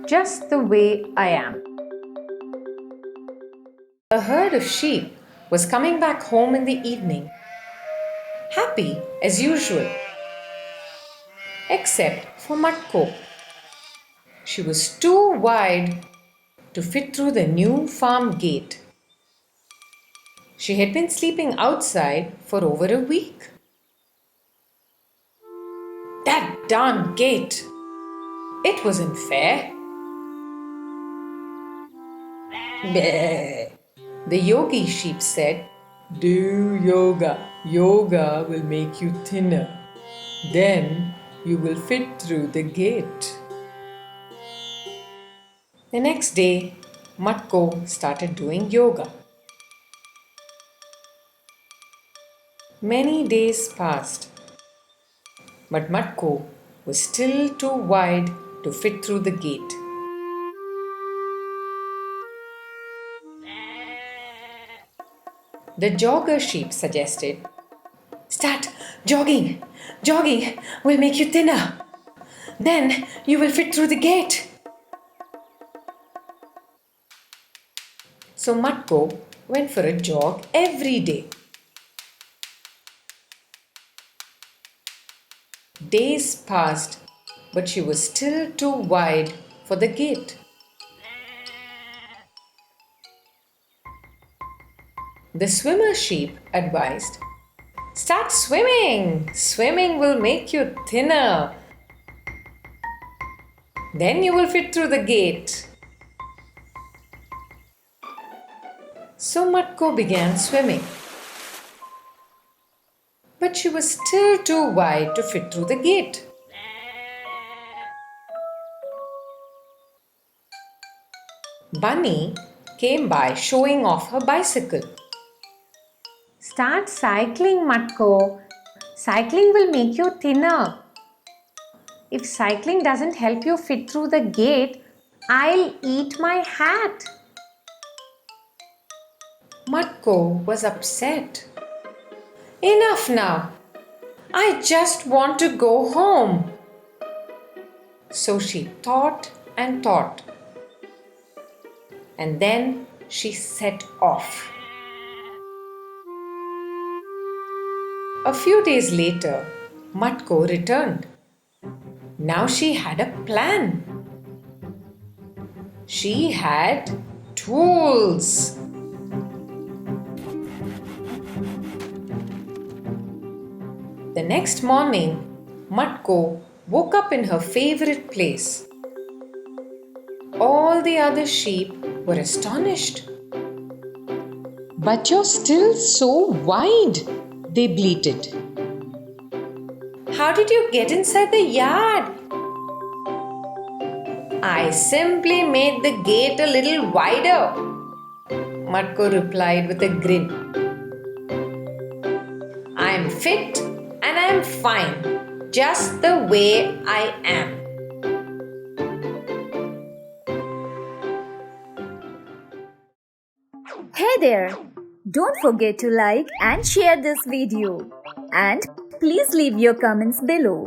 Just the way I am. A herd of sheep was coming back home in the evening, happy as usual, except for Matko. She was too wide to fit through the new farm gate. She had been sleeping outside for over a week. That darn gate! It wasn't fair. Bleh. The yogi sheep said, "Do yoga. Yoga will make you thinner. Then you will fit through the gate." The next day, Matko started doing yoga. Many days passed, but Matko was still too wide to fit through the gate. The jogger sheep suggested, "Start jogging. Jogging will make you thinner. Then you will fit through the gate." So Matko went for a jog every day. Days passed, but she was still too wide for the gate. The swimmer sheep advised, "Start swimming. Swimming will make you thinner. Then you will fit through the gate." So Matko began swimming. But she was still too wide to fit through the gate. Bunny came by showing off her bicycle. Start cycling, Matko. Cycling will make you thinner. If cycling doesn't help you fit through the gate, I'll eat my hat. Matko was upset. "Enough now. I just want to go home." So she thought and thought. And then she set off. A few days later, Matko returned. Now she had a plan. She had tools. The next morning, Matko woke up in her favorite place. All the other sheep were astonished. "But you're still so wide," they bleated. "How did you get inside the yard?" "I simply made the gate a little wider," Matko replied with a grin. "I'm fit and I'm fine, just the way I am." Hey there! Don't forget to like and share this video. And please leave your comments below.